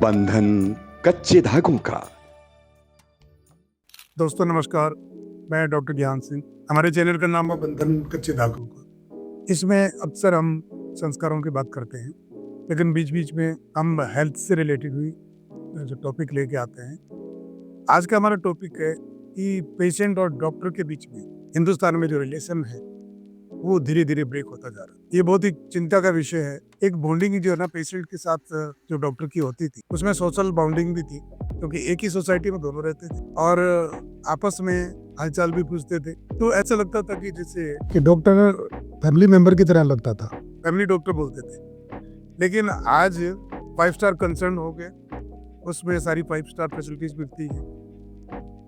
बंधन कच्चे धागों का। दोस्तों नमस्कार, मैं डॉक्टर ज्ञान सिंह। हमारे चैनल का नाम है बंधन कच्चे धागों का। इसमें अक्सर हम संस्कारों की बात करते हैं, लेकिन बीच बीच में हम हेल्थ से रिलेटेड हुई जो टॉपिक लेके आते हैं। आज का हमारा टॉपिक है कि पेशेंट और डॉक्टर के बीच में हिंदुस्तान में जो रिलेशन है वो धीरे धीरे ब्रेक होता जा रहा है। ये बहुत ही चिंता का विषय है। एक बॉन्डिंग जो है ना पेशेंट के साथ जो डॉक्टर की होती थी, उसमें सोशल बॉन्डिंग भी थी, क्योंकि एक ही सोसाइटी में दोनों रहते थे और आपस में हालचाल भी पूछते थे। तो ऐसा लगता था कि जैसे कि डॉक्टर फैमिली मेंबर की तरह लगता था, फैमिली डॉक्टर बोलते थे। लेकिन आज 5 स्टार कंसर्न हो गए, उसमें सारी 5 स्टार फैसिलिटीज मिलती है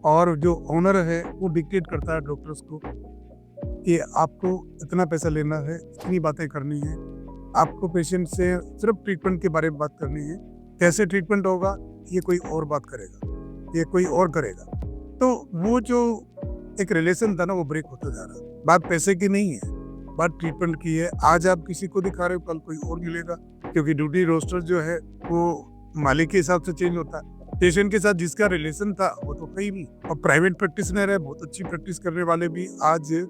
और जो ओनर है वो डिक्टेट करता है डॉक्टर्स को कि आपको इतना पैसा लेना है, इतनी बातें करनी है, आपको पेशेंट से सिर्फ ट्रीटमेंट के बारे में बात करनी है, कैसे ट्रीटमेंट होगा ये कोई और बात करेगा, ये कोई और करेगा। तो वो जो एक रिलेशन था ना वो ब्रेक होता जा रहा है। बात पैसे की नहीं है, बात ट्रीटमेंट की है। आज आप किसी को दिखा रहे हो, कल कोई और मिलेगा, क्योंकि ड्यूटी रोस्टर जो है वो मालिक के हिसाब से चेंज होता है। पेशेंट के साथ जिसका रिलेशन था वो तो कहीं भी, और प्राइवेट प्रैक्टिशनर है, बहुत अच्छी प्रैक्टिस करने वाले भी आज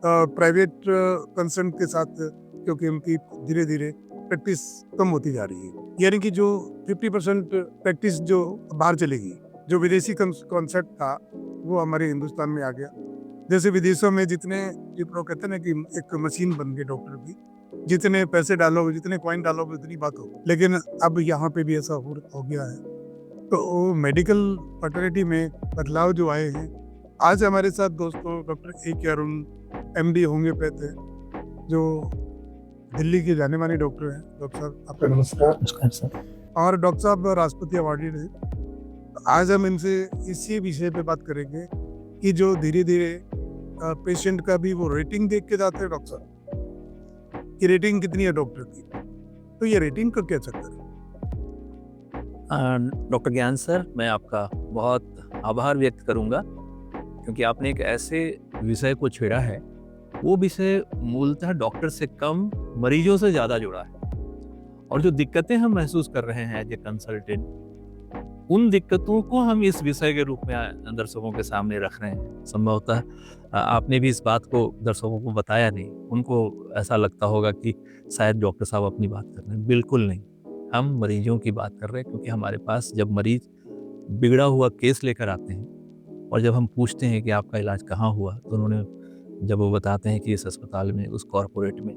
प्राइवेट कंसर्न के साथ, क्योंकि उनकी धीरे धीरे प्रैक्टिस कम होती जा रही है। यानी कि जो 50% प्रैक्टिस जो बाहर चलेगी, जो विदेशी कॉन्सेप्ट था वो हमारे हिंदुस्तान में आ गया। जैसे विदेशों में जितने लोग कहते हैं ना कि एक मशीन बन गई डॉक्टर की, जितने पैसे डालोगे, जितने कॉइन डालोगे उतनी बात हो। लेकिन अब यहाँ पे भी ऐसा हो गया है। तो मेडिकल फर्टिलिटी में बदलाव जो आए हैं। आज हमारे साथ दोस्तों डॉक्टर ए के अरुण MD होम्योपैथ है, जो दिल्ली के जाने माने डॉक्टर हैं। डॉक्टर साहब आपका नमस्कार। नमस्कार सर। और डॉक्टर साहब राष्ट्रपति अवार्डेड है। आज हम इनसे इसी विषय पे बात करेंगे कि जो धीरे धीरे पेशेंट का भी वो रेटिंग देख के जाते हैं डॉक्टर साहब कि रेटिंग कितनी है डॉक्टर की। तो ये रेटिंग का क्या चक्कर है? डॉक्टर ज्ञान सर, मैं आपका बहुत आभार व्यक्त करूंगा, क्योंकि आपने एक ऐसे विषय को छेड़ा है, वो विषय मूलतः डॉक्टर से कम मरीजों से ज़्यादा जुड़ा है। और जो दिक्कतें हम महसूस कर रहे हैं एज ए कंसल्टेंट, उन दिक्कतों को हम इस विषय के रूप में दर्शकों के सामने रख रहे हैं। संभवतः आपने भी इस बात को दर्शकों को बताया नहीं, उनको ऐसा लगता होगा कि शायद डॉक्टर साहब अपनी बात कर रहे हैं। बिल्कुल नहीं, हम मरीजों की बात कर रहे हैं, क्योंकि हमारे पास जब मरीज बिगड़ा हुआ केस लेकर आते हैं और जब हम पूछते हैं कि आपका इलाज कहाँ हुआ, तो उन्होंने जब वो बताते हैं कि इस अस्पताल में, उस कॉरपोरेट में,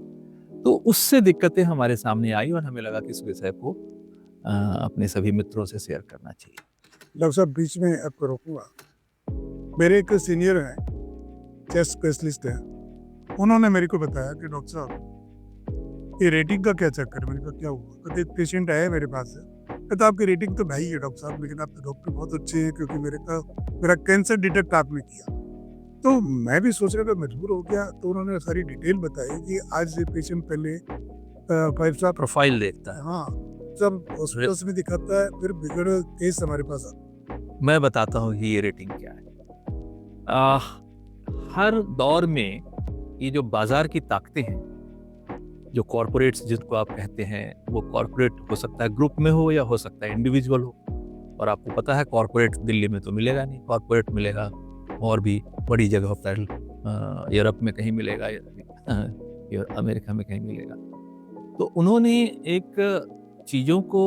तो उससे दिक्कतें हमारे सामने आई और हमें लगा कि इस विषय को अपने सभी मित्रों से शेयर करना चाहिए। डॉक्टर साहब बीच में आपको रोकूंगा। मेरे एक सीनियर हैं, चेस्ट स्पेशलिस्ट हैं, उन्होंने मेरे को बताया कि डॉक्टर साहब ये रेटिंग का क्या चक्कर है। मैंने कहा क्या हुआ? कहते एक पेशेंट आया मेरे पास है, कहता आपकी रेटिंग तो भाई है डॉक्टर साहब, लेकिन आप तो डॉक्टर बहुत अच्छे हैं, क्योंकि मेरा कैंसर डिटेक्ट आपने किया। तो मैं भी सोच रहा था, मजबूर हो गया। तो उन्होंने सारी डिटेल बताई कि आज ये पेशेंट पहले 5 स्टार प्रोफाइल देखता है, हाँ, सब हॉस्पिटल्स में दिखाता है, फिर बिगड़ केस हमारे पास आता है। मैं बताता हूँ ये रेटिंग क्या है। हर दौर में ये जो बाजार की ताकतें हैं, जो कॉरपोरेट्स जिनको आप कहते हैं, वो कॉरपोरेट हो सकता है ग्रुप में हो या हो सकता है इंडिविजुअल हो। और आपको पता है कॉरपोरेट दिल्ली में तो मिलेगा नहीं, कॉरपोरेट मिलेगा और भी बड़ी जगह पर, यूरोप में कहीं मिलेगा या अमेरिका में कहीं मिलेगा। तो उन्होंने एक चीज़ों को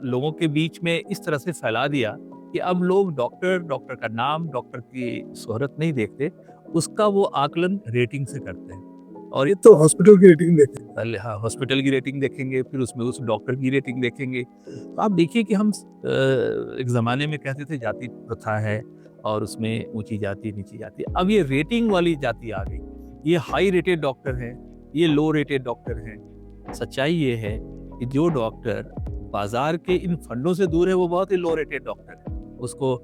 लोगों के बीच में इस तरह से फैला दिया कि अब लोग डॉक्टर का नाम, डॉक्टर की शोहरत नहीं देखते, उसका वो आकलन रेटिंग से करते हैं। और ये तो हॉस्पिटल की रेटिंग देखेंगे, पहले हाँ हॉस्पिटल की रेटिंग देखेंगे, फिर उसमें उस डॉक्टर की रेटिंग देखेंगे। तो आप देखिए कि हम एक ज़माने में कहते थे जाति प्रथा है और उसमें ऊंची जाति नीची जाति, अब ये रेटिंग वाली जाति आ गई। ये हाई रेटेड डॉक्टर हैं, ये लो रेटेड डॉक्टर हैं। सच्चाई ये है कि जो डॉक्टर बाजार के इन फंडों से दूर है वो बहुत ही लो रेटेड डॉक्टर है। उसको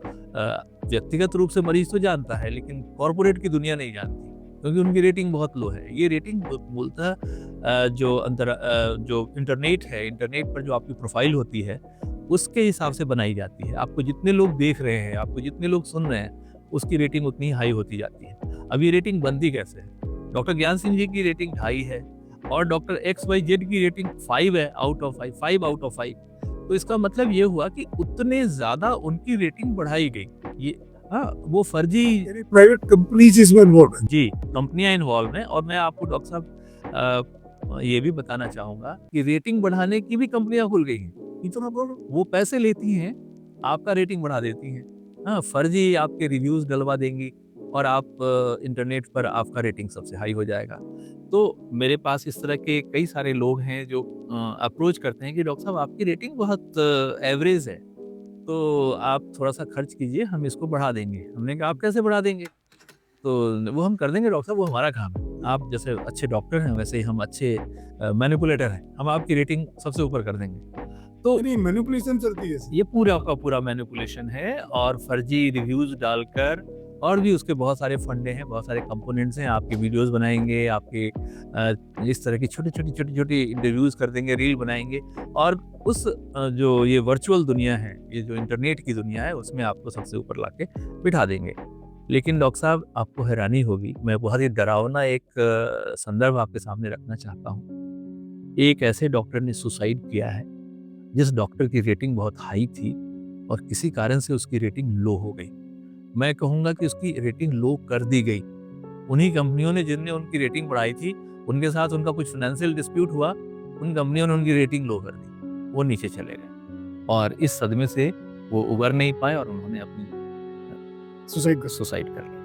व्यक्तिगत रूप से मरीज तो जानता है, लेकिन कॉरपोरेट की दुनिया नहीं जानती, क्योंकि उनकी रेटिंग बहुत लो है। ये रेटिंग मूलतः जो इंटरनेट है, इंटरनेट पर जो आपकी प्रोफाइल होती है उसके हिसाब से बनाई जाती है। आपको जितने लोग देख रहे हैं, आपको जितने लोग सुन रहे हैं, उसकी रेटिंग उतनी हाई होती जाती है। अब ये रेटिंग बनती कैसे है? डॉक्टर ज्ञान सिंह जी की रेटिंग हाई है और डॉक्टर XYZ की रेटिंग 5 है आउट ऑफ 5 आउट ऑफ 5। तो इसका मतलब ये हुआ कि उतने ज़्यादा उनकी रेटिंग बढ़ाई गई। ये हाँ, वो फर्जी प्राइवेट कंपनीज इसमें इन्वॉल्व है। जी, कंपनियाँ इन्वॉल्व हैं और मैं आपको डॉक्टर साहब ये भी बताना चाहूँगा कि रेटिंग बढ़ाने की भी कंपनियाँ खुल गई हैं। इतना बोलो। वो पैसे लेती हैं, आपका रेटिंग बढ़ा देती हैं। हाँ, फर्जी आपके रिव्यूज़ डलवा देंगी और आप इंटरनेट पर आपका रेटिंग सबसे हाई हो जाएगा। तो मेरे पास इस तरह के कई सारे लोग हैं जो अप्रोच करते हैं कि डॉक्टर साहब आपकी रेटिंग बहुत एवरेज है, तो आप थोड़ा-सा खर्च कीजिए, हम इसको बढ़ा देंगे। हमने कहा आप कैसे बढ़ा देंगे? तो वो हम कर देंगे डॉक्टर साहब, वो हमारा काम है। आप जैसे अच्छे डॉक्टर हैं, वैसे ही हम अच्छे मैनिपुलेटर हैं। हम आपकी रेटिंग सबसे ऊपर कर देंगे। तो नहीं, मैनिपुलेशन चलती है। ये पूरा का पूरा मैनिपुलेशन है और फर्जी रिव्यूज़ डालकर और भी उसके बहुत सारे फंडे हैं, बहुत सारे कंपोनेंट्स हैं। आपके वीडियोज़ बनाएँगे, आपके इस तरह की छोटी-छोटी इंटरव्यूज़ कर देंगे, रील बनाएँगे और जो ये वर्चुअल दुनिया है, ये जो इंटरनेट की दुनिया है, उसमें आपको सबसे ऊपर लाके बिठा देंगे। लेकिन डॉक्टर साहब आपको हैरानी होगी, मैं बहुत ही डरावना एक संदर्भ आपके सामने रखना चाहता हूँ। एक ऐसे डॉक्टर ने सुसाइड किया है, जिस डॉक्टर की रेटिंग बहुत हाई थी और किसी कारण से उसकी रेटिंग लो हो गई। मैं कहूँगा कि उसकी रेटिंग लो कर दी गई। उन्हीं कंपनियों ने जिनने उनकी रेटिंग बढ़ाई थी, उनके साथ उनका कुछ फाइनेंशियल डिस्प्यूट हुआ, उन कंपनियों ने उनकी रेटिंग लो कर दी। वो नीचे चले गए और इस सदमे से वो उबर नहीं पाए और उन्होंने अपनी सुसाइड कर सुसाइड कर ली।